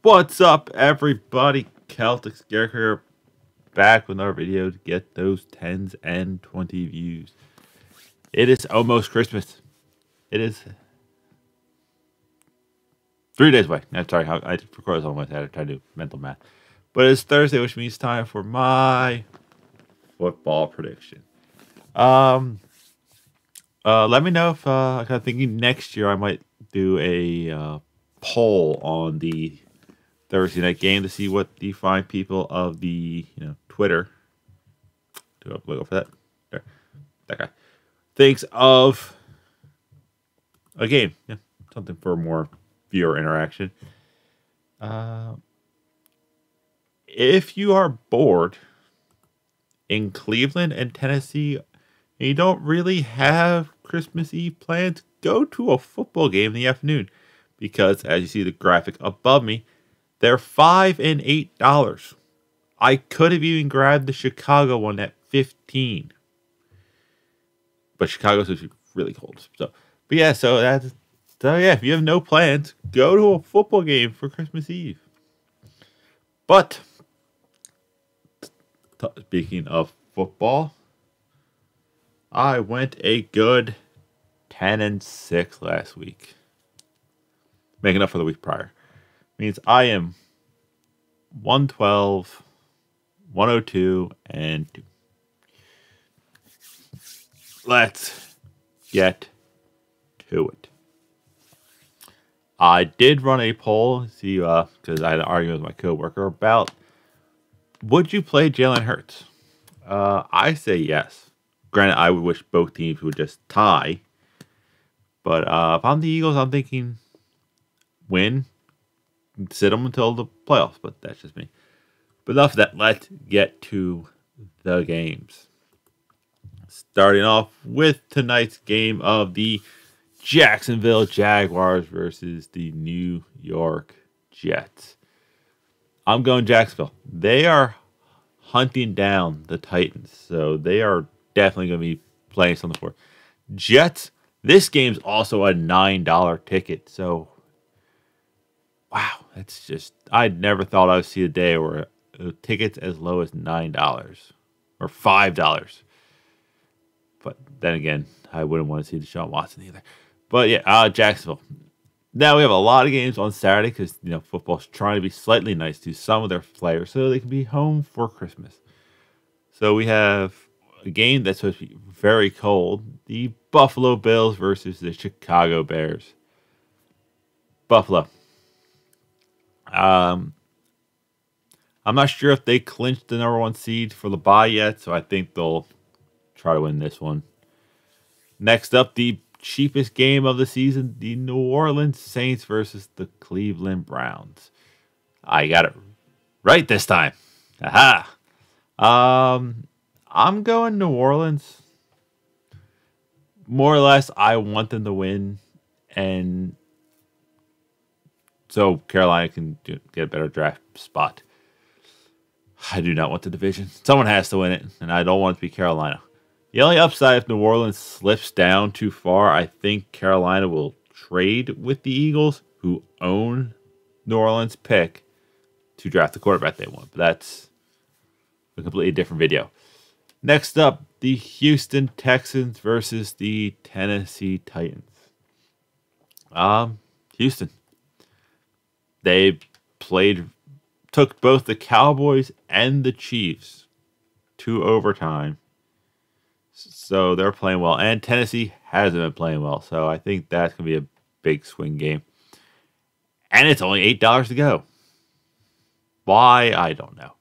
What's up, everybody? Celtic Scarecrow back with another video to get those 10s and 20 views. It is almost Christmas. It is 3 days away. I'm sorry, I recorded on my head. I tried to do mental math. But it's Thursday, which means time for my football prediction. Let me know if I'm kind of thinking next year I might do a poll on the Thursday night game to see what the fine people of the Twitter, do I look for that? There, that guy thinks of a game. Yeah, something for more viewer interaction. If you are bored in Cleveland and Tennessee, and you don't really have Christmas Eve plans, go to a football game in the afternoon, because as you see the graphic above me, they're $5 and $8. I could have even grabbed the Chicago one at $15, but Chicago's supposed to be really cold. So yeah. If you have no plans, go to a football game for Christmas Eve. But speaking of football, I went a good 10-6 last week, making up for the week prior. Means I am 112, 102, and 2. Let's get to it. I did run a poll, see, because I had an argument with my coworker about, would you play Jalen Hurts? I say yes. Granted, I would wish both teams would just tie. But if I'm the Eagles, I'm thinking win, sit them until the playoffs. But that's just me. But enough of that. Let's get to the games. Starting off with tonight's game of the Jacksonville Jaguars versus the New York Jets. I'm going Jacksonville. They are hunting down the Titans, so they are definitely going to be playing something for Jets. This game's also a $9 ticket, so wow, that's just, I never thought I would see a day where tickets as low as $9 or $5. But then again, I wouldn't want to see Deshaun Watson either. But yeah, Jacksonville. Now we have a lot of games on Saturday because football's trying to be slightly nice to some of their players so they can be home for Christmas. So we have a game that's supposed to be very cold. The Buffalo Bills versus the Chicago Bears. Buffalo. I'm not sure if they clinched the #1 seed for the bye yet, so I think they'll try to win this one. Next up, the cheapest game of the season, the New Orleans Saints versus the Cleveland Browns. I got it right this time. Aha! I'm going New Orleans. More or less, I want them to win, and so Carolina can get a better draft spot. I do not want the division. Someone has to win it, and I don't want it to be Carolina. The only upside if New Orleans slips down too far, I think Carolina will trade with the Eagles, who own New Orleans' pick, to draft the quarterback they want. But that's a completely different video. Next up, the Houston Texans versus the Tennessee Titans. Houston. They took both the Cowboys and the Chiefs to overtime. So they're playing well. And Tennessee hasn't been playing well. So I think that's going to be a big swing game. And it's only $8 to go. Why? I don't know.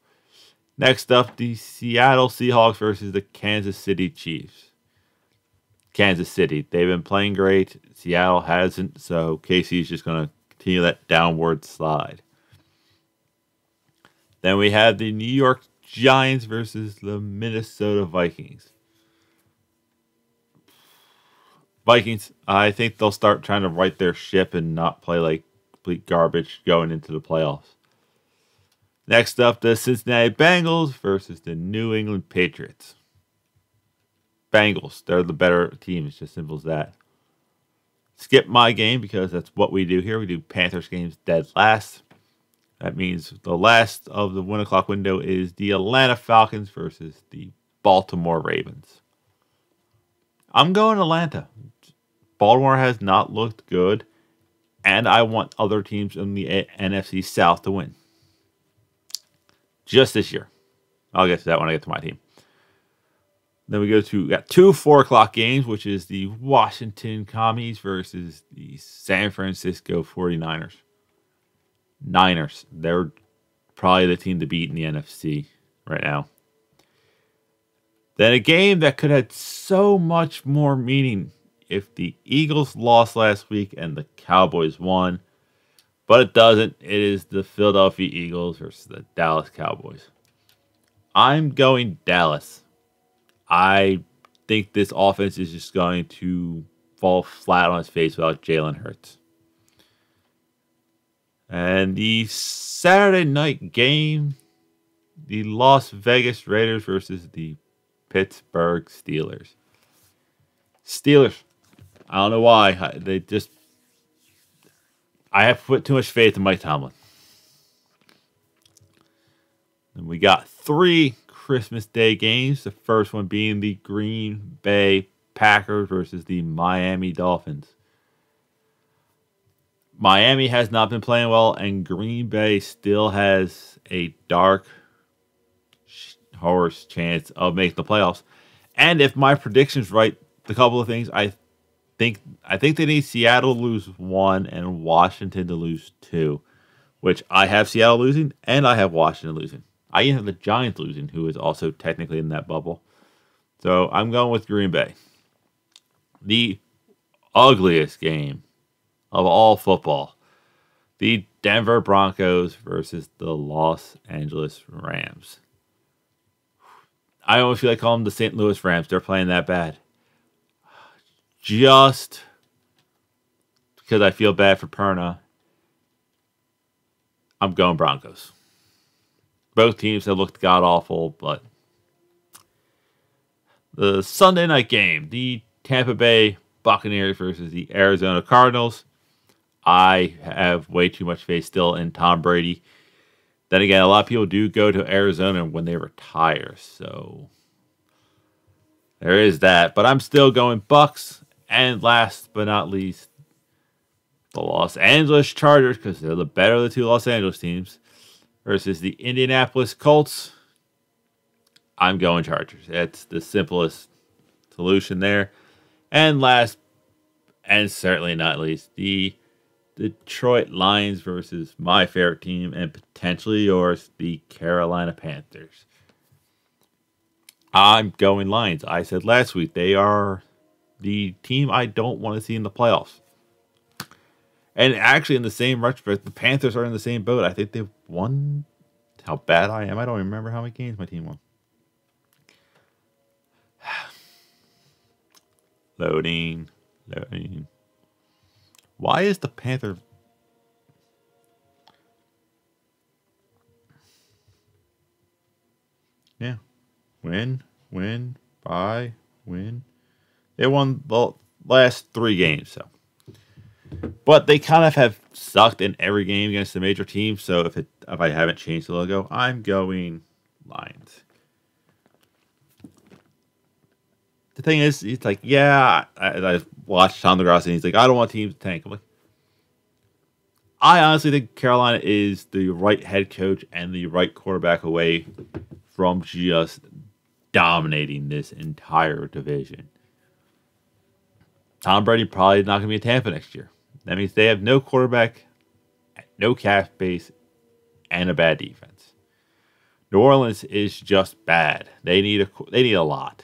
Next up, the Seattle Seahawks versus the Kansas City Chiefs. Kansas City, they've been playing great. Seattle hasn't. So KC's just going to continue that downward slide. Then we have the New York Giants versus the Minnesota Vikings. Vikings, I think they'll start trying to right their ship and not play like complete garbage going into the playoffs. Next up, the Cincinnati Bengals versus the New England Patriots. Bengals, they're the better team. It's just simple as that. Skip my game because that's what we do here. We do Panthers games dead last. That means the last of the 1 o'clock window is the Atlanta Falcons versus the Baltimore Ravens. I'm going Atlanta. Baltimore has not looked good, and I want other teams in the NFC South to win. Just this year. I'll get to that when I get to my team. Then we got 2 4 o'clock games, which is the Washington Commies versus the San Francisco 49ers. Niners. They're probably the team to beat in the NFC right now. Then a game that could have had so much more meaning if the Eagles lost last week and the Cowboys won. But it doesn't. It is the Philadelphia Eagles versus the Dallas Cowboys. I'm going Dallas. I think this offense is just going to fall flat on its face without Jalen Hurts. And the Saturday night game, the Las Vegas Raiders versus the Pittsburgh Steelers. Steelers. I don't know why. I have put too much faith in Mike Tomlin. And we got 3 Christmas Day games. The first one being the Green Bay Packers versus the Miami Dolphins. Miami has not been playing well, and Green Bay still has a dark horse chance of making the playoffs. And if my prediction's right, the couple of things I think they need Seattle to lose 1 and Washington to lose 2, which I have Seattle losing and I have Washington losing. I even have the Giants losing, who is also technically in that bubble. So I'm going with Green Bay. The ugliest game of all football. The Denver Broncos versus the Los Angeles Rams. I almost feel like calling them the St. Louis Rams. They're playing that bad. Just because I feel bad for Perna, I'm going Broncos. Both teams have looked god-awful, but the Sunday night game, the Tampa Bay Buccaneers versus the Arizona Cardinals. I have way too much faith still in Tom Brady. Then again, a lot of people do go to Arizona when they retire, so there is that. But I'm still going Bucs, and last but not least, the Los Angeles Chargers, because they're the better of the 2 Los Angeles teams, versus the Indianapolis Colts. I'm going Chargers. It's the simplest solution there. And last, and certainly not least, the Detroit Lions versus my favorite team and potentially yours, the Carolina Panthers. I'm going Lions. I said last week they are the team I don't want to see in the playoffs. And actually, in the same retrospect, the Panthers are in the same boat. I think they've won. How bad I am. I don't remember how many games my team won. Loading. Why is the Panther... Yeah. Win. They won the last 3 games, so. But they kind of have sucked in every game against the major teams. So if I haven't changed the logo, I'm going Lions. The thing is, it's like, yeah, I watched Tom DeGrassi and he's like, I don't want teams to tank. I'm like, I honestly think Carolina is the right head coach and the right quarterback away from just dominating this entire division. Tom Brady probably not going to be in Tampa next year. That means they have no quarterback, no cap space, and a bad defense. New Orleans is just bad. They need a lot.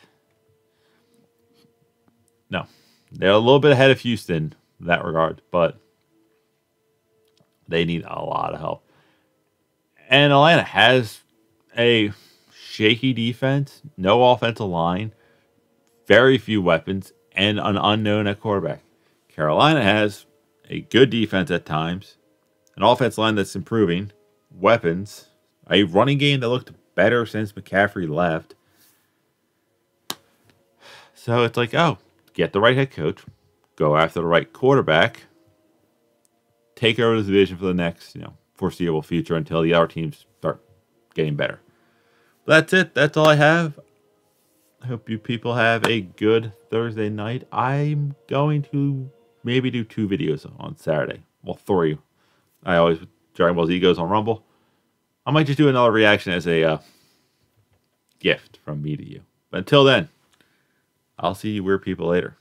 No, they're a little bit ahead of Houston in that regard, but they need a lot of help. And Atlanta has a shaky defense, no offensive line, very few weapons, and an unknown at quarterback. Carolina has a good defense at times, an offensive line that's improving, weapons, a running game that looked better since McCaffrey left. So it's like, oh, get the right head coach, go after the right quarterback, take over the division for the next, foreseeable future until the other teams start getting better. But that's it. That's all I have. I hope you people have a good Thursday night. I'm going to maybe do 2 videos on Saturday. Well, 3. I always Dragon Ball Z goes on Rumble. I might just do another reaction as a gift from me to you. But until then, I'll see you weird people later.